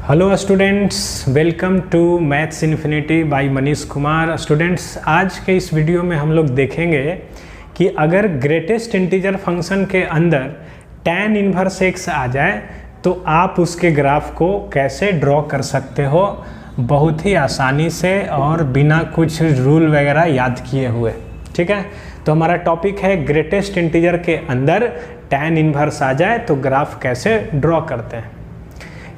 Hello students, welcome to maths infinity by Manish Kumar. Students, आज के इस वीडियो में हम लोग देखेंगे कि अगर ग्रेटेस्ट इंटीजर फंक्शन के अंदर tan इनवर्स x आ जाए तो आप उसके ग्राफ को कैसे ड्रॉ कर सकते हो बहुत ही आसानी से और बिना कुछ रूल वगैरह याद किए हुए। ठीक है, तो हमारा टॉपिक है ग्रेटेस्ट इंटीजर के अंदर tan इनवर्स आ जाए तो ग्राफ कैसे ड्रॉ करते हैं।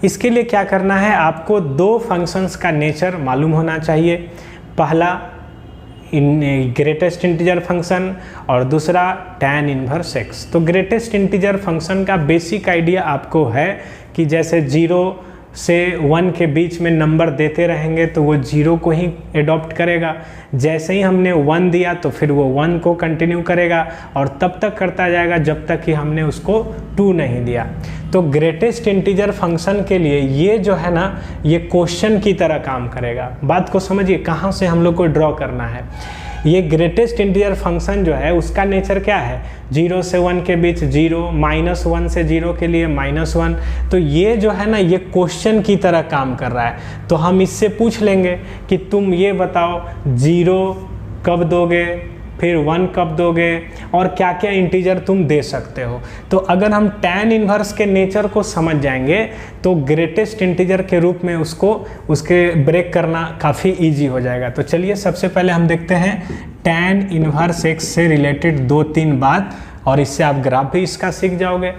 इसके लिए क्या करना है, आपको दो फंक्शंस का नेचर मालूम होना चाहिए। पहला ग्रेटेस्ट इंटीजर फंक्शन और दूसरा tan इनवर्स x। तो ग्रेटेस्ट इंटीजर फंक्शन का बेसिक आइडिया आपको है कि जैसे 0 से 1 के बीच में नंबर देते रहेंगे तो वो 0 को ही एडॉप्ट करेगा। जैसे ही हमने 1 दिया तो फिर वो 1 को कंटिन्यू करेगा और तब तक करता जाएगा जब तक कि हमने उसको 2 नहीं दिया। तो ग्रेटेस्ट इंटीजर फंक्शन के लिए ये जो है ना, ये क्वेश्चन की तरह काम करेगा। बात को समझिए कहाँ से हम लोग को ड्रॉ करना है। ये ग्रेटेस्ट इंटीजर फंक्शन जो है उसका नेचर क्या है, 0 से 1 के बीच 0, -1 से 0 के लिए -1। तो ये जो है ना, ये क्वेश्चन की तरह काम कर रहा है। तो हम इससे पूछ लेंगे कि तुम ये बताओ 0 कब दोगे, फिर 1 कब दोगे और क्या क्या इंटीजर तुम दे सकते हो। तो अगर हम tan इनवर्स के नेचर को समझ जाएंगे तो ग्रेटेस्ट इंटीजर के रूप में उसके ब्रेक करना काफ़ी इजी हो जाएगा। तो चलिए सबसे पहले हम देखते हैं tan इनवर्स x से रिलेटेड 2-3 बात, और इससे आप ग्राफ भी इसका सीख जाओगे।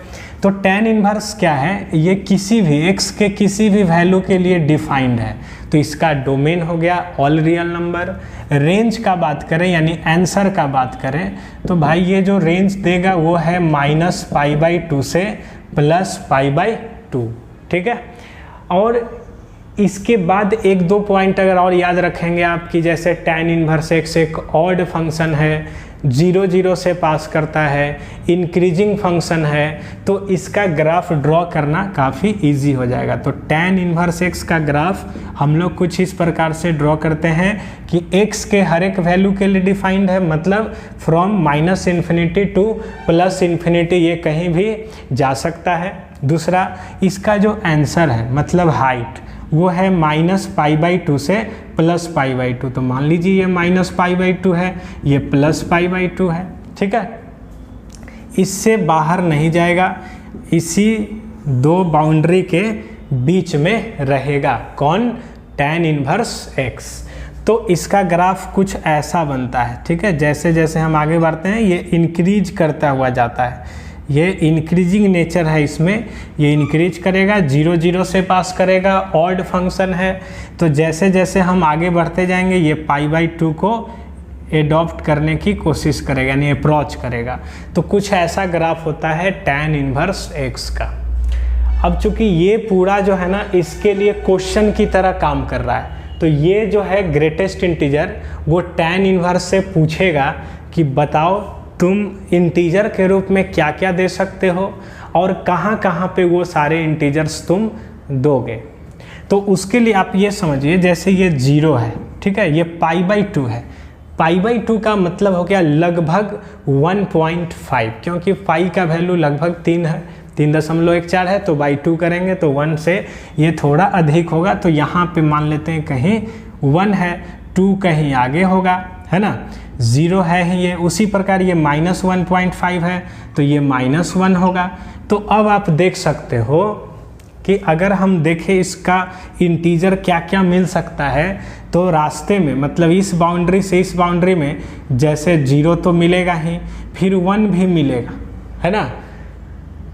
तो tan इनवर्स क्या है, ये किसी भी x के किसी भी वैल्यू के लिए डिफाइंड है। तो इसका डोमेन हो गया ऑल रियल नंबर। रेंज का बात करें यानी आंसर का बात करें तो भाई ये जो रेंज देगा वो है -π/2 से +π/2। ठीक है, और इसके बाद 1-2 पॉइंट अगर और याद रखेंगे आप कि जैसे tan इनवर्स x एक ऑड फंक्शन है, 0-0 से पास करता है, इंक्रीजिंग फंक्शन है, तो इसका ग्राफ ड्रॉ करना काफ़ी इजी हो जाएगा। तो tan इनवर्स x का ग्राफ हम लोग कुछ इस प्रकार से ड्रॉ करते हैं कि x के हर एक वैल्यू के लिए डिफाइंड है, मतलब फ्रॉम -∞ टू +∞, ये कहीं भी जा सकता है। दूसरा, इसका जो आंसर है मतलब हाइट, वो है -π/2 से +π/2। तो मान लीजिए ये -π/2 है, ये +π/2 है। ठीक है, इससे बाहर नहीं जाएगा, इसी दो बाउंड्री के बीच में रहेगा। कौन? tan inverse x। तो इसका ग्राफ कुछ ऐसा बनता है। ठीक है, जैसे जैसे हम आगे बढ़ते हैं ये इंक्रीज करता हुआ जाता है। ये इंक्रीजिंग नेचर है इसमें, ये इंक्रीज करेगा, 0-0 से पास करेगा, ऑड फंक्शन है। तो जैसे जैसे हम आगे बढ़ते जाएंगे ये π/2 को एडॉप्ट करने की कोशिश करेगा यानी अप्रोच करेगा। तो कुछ ऐसा ग्राफ होता है tan इनवर्स x का। अब चूंकि ये पूरा जो है ना इसके लिए क्वेश्चन की तरह काम कर रहा है, तो ये जो है ग्रेटेस्ट इंटीजर वो tan इनवर्स से पूछेगा कि बताओ तुम इंटीजर के रूप में क्या क्या दे सकते हो और कहाँ कहाँ पे वो सारे इंटीजर्स तुम दोगे। तो उसके लिए आप ये समझिए, जैसे ये 0 है, ठीक है, ये π/2 है। π/2 का मतलब हो गया लगभग 1.5, क्योंकि π का वैल्यू लगभग 3 है, 3.14 है, तो /2 करेंगे तो 1 से ये थोड़ा अधिक होगा। तो यहाँ पे मान लेते हैं कहीं 1 है, 2 कहीं आगे होगा, है ना, 0 है ही ये। उसी प्रकार ये -1.5 है तो ये -1 होगा। तो अब आप देख सकते हो कि अगर हम देखें इसका इंटीजर क्या क्या मिल सकता है, तो रास्ते में मतलब इस बाउंड्री से इस बाउंड्री में जैसे 0 तो मिलेगा ही, फिर 1 भी मिलेगा, है ना।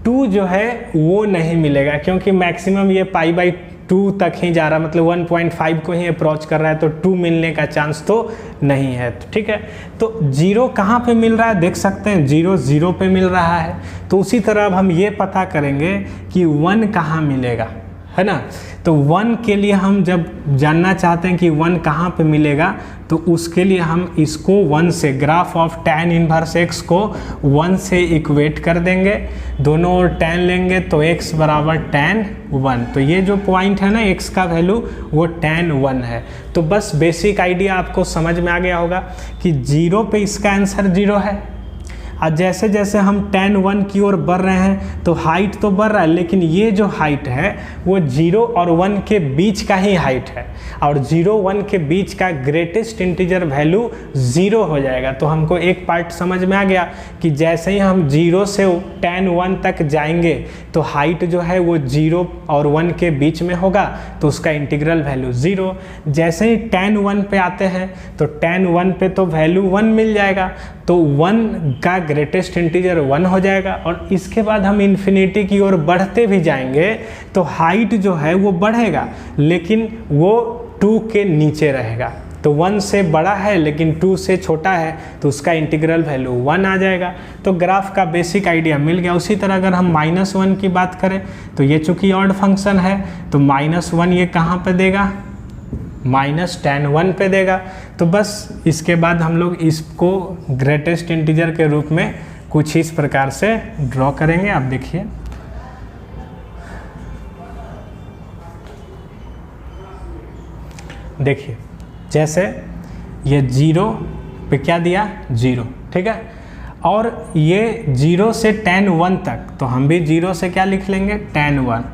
2 जो है वो नहीं मिलेगा क्योंकि मैक्सिमम ये π/2 तक ही जा रहा है, मतलब 1.5 को ही अप्रोच कर रहा है, तो 2 मिलने का चांस तो नहीं है। ठीक है, तो 0 कहाँ पे मिल रहा है देख सकते हैं, 0 पे मिल रहा है। तो उसी तरह अब हम ये पता करेंगे कि 1 कहाँ मिलेगा, है ना। तो 1 के लिए हम जब जानना चाहते हैं कि 1 कहाँ पे मिलेगा, तो उसके लिए हम इसको 1 से, graph of tan inverse x को 1 से इक्वेट कर देंगे, दोनों ओर tan लेंगे तो x बराबर tan 1। तो ये जो पॉइंट है ना x का वैल्यू वो tan 1 है। तो बस बेसिक आइडिया आपको समझ में आ गया होगा कि 0 पे इसका आंसर 0 है, और जैसे जैसे हम tan 1 की ओर बढ़ रहे हैं तो हाइट तो बढ़ रहा है, लेकिन ये जो हाइट है वो 0 और 1 के बीच का ही हाइट है, और 0 1 के बीच का ग्रेटेस्ट इंटीजर वैल्यू 0 हो जाएगा। तो हमको एक पार्ट समझ में आ गया कि जैसे ही हम 0 से tan 1 तक जाएंगे तो हाइट जो है वो 0 और 1 के बीच में होगा, तो उसका इंटीग्रल वैल्यू 0। जैसे ही tan 1 पे आते हैं तो tan 1 पे तो वैल्यू 1 मिल जाएगा, तो 1 का ग्रेटेस्ट इंटीजर 1 हो जाएगा। और इसके बाद हम इन्फिनिटी की ओर बढ़ते भी जाएंगे तो हाइट जो है वो बढ़ेगा, लेकिन वो 2 के नीचे रहेगा। तो 1 से बड़ा है लेकिन 2 से छोटा है, तो उसका इंटीग्रल वैल्यू 1 आ जाएगा। तो ग्राफ का बेसिक आइडिया मिल गया। उसी तरह अगर हम -1 की बात करें तो ये चूंकि ऑड फंक्शन है तो -1 ये कहाँ पे देगा, -tan 1 पे देगा। तो बस इसके बाद हम लोग इसको ग्रेटेस्ट इंटीजर के रूप में कुछ इस प्रकार से ड्रॉ करेंगे। आप देखिए, देखिए जैसे ये 0 पे क्या दिया, 0, ठीक है। और ये 0 से tan 1 तक, तो हम भी 0 से क्या लिख लेंगे, tan 1।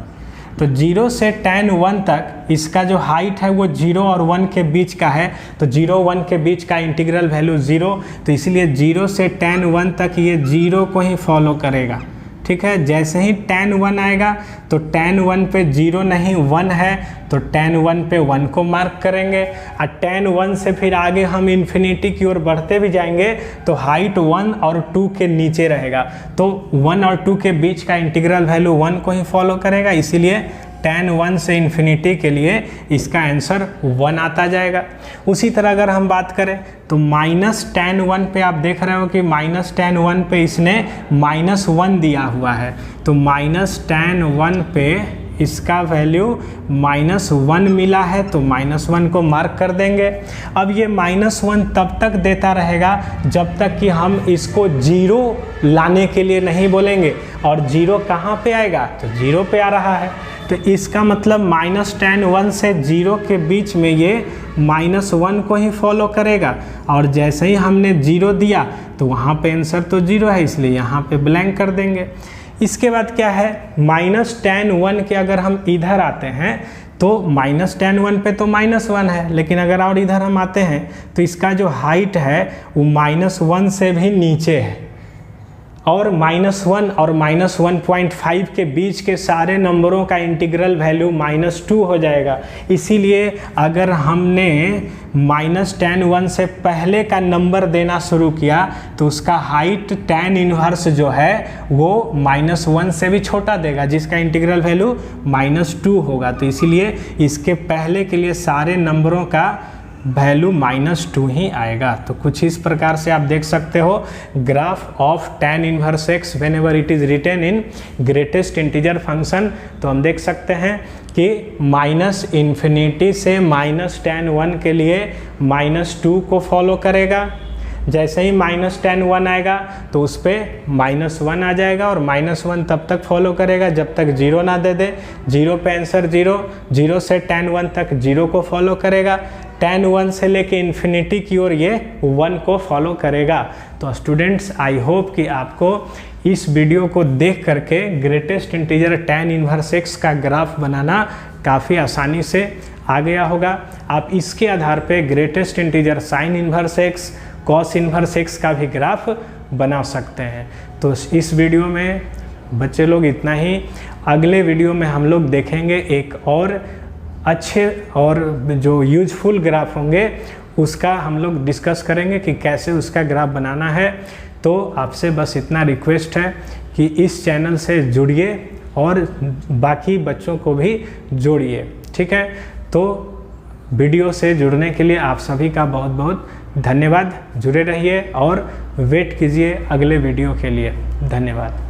तो 0 से tan 1 तक इसका जो हाइट है वो 0 और 1 के बीच का है, तो 0 1 के बीच का इंटीग्रल वैल्यू 0, तो इसलिए 0 से tan 1 तक ये 0 को ही फॉलो करेगा, ठीक है। जैसे ही tan 1 आएगा तो tan 1 पे 0 नहीं 1 है, तो tan 1 पे 1 को मार्क करेंगे। और tan 1 से फिर आगे हम इन्फिनिटी की ओर बढ़ते भी जाएंगे तो हाइट 1 और 2 के नीचे रहेगा, तो 1 और 2 के बीच का इंटीग्रल वैल्यू 1 को ही फॉलो करेगा, इसीलिए tan 1 से इन्फिनिटी के लिए इसका आंसर 1 आता जाएगा। उसी तरह अगर हम बात करें तो -tan 1 पे आप देख रहे हो कि -tan 1 पे इसने -1 दिया हुआ है, तो -tan 1 पे इसका वैल्यू -1 मिला है, तो -1 को मार्क कर देंगे। अब ये -1 तब तक देता रहेगा जब तक कि हम इसको 0 लाने के लिए नहीं बोलेंगे, और 0 कहाँ पे आएगा, तो 0 पे आ रहा है, तो इसका मतलब -tan 1 से 0 के बीच में ये -1 को ही फॉलो करेगा। और जैसे ही हमने 0 दिया तो वहाँ पे आंसर तो 0 है, इसलिए यहाँ पे ब्लैंक कर देंगे। इसके बाद क्या है, -tan 1 के अगर हम इधर आते हैं तो -tan 1 पे तो -1 है, लेकिन अगर और इधर हम आते हैं तो इसका जो हाइट है वो -1 से भी नीचे है, और -1 और -1.5 के बीच के सारे नंबरों का इंटीग्रल वैल्यू -2 हो जाएगा। इसीलिए अगर हमने -tan 1 से पहले का नंबर देना शुरू किया तो उसका हाइट tan इनवर्स जो है वो -1 से भी छोटा देगा, जिसका इंटीग्रल वैल्यू -2 होगा। तो इसीलिए इसके पहले के लिए सारे नंबरों का वैल्यू -2 ही आएगा। तो कुछ इस प्रकार से आप देख सकते हो graph of tan inverse x whenever it is written in greatest integer function. तो हम देख सकते हैं कि -∞ से -tan 1 के लिए -2 को फॉलो करेगा। जैसे ही -tan 1 आएगा तो उस पर -1 आ जाएगा, और -1 तब तक फॉलो करेगा जब तक 0 ना दे दे। 0 पे आंसर 0, 0 से tan 1 तक 0 को फॉलो करेगा, tan 1 से लेके इन्फिनिटी की ओर ये 1 को फॉलो करेगा। तो स्टूडेंट्स, आई होप कि आपको इस वीडियो को देख करके greatest integer tan inverse x का ग्राफ बनाना काफ़ी आसानी से आ गया होगा। आप इसके आधार पे greatest integer sin inverse x, cos inverse x का भी ग्राफ बना सकते हैं। तो इस वीडियो में बच्चे लोग इतना ही। अगले वीडियो में हम लोग देखेंगे एक और अच्छे और जो यूजफुल ग्राफ होंगे उसका हम लोग डिस्कस करेंगे कि कैसे उसका ग्राफ बनाना है। तो आपसे बस इतना रिक्वेस्ट है कि इस चैनल से जुड़िए और बाकी बच्चों को भी जोड़िए, ठीक है। तो वीडियो से जुड़ने के लिए आप सभी का बहुत बहुत धन्यवाद। जुड़े रहिए और वेट कीजिए अगले वीडियो के लिए। धन्यवाद।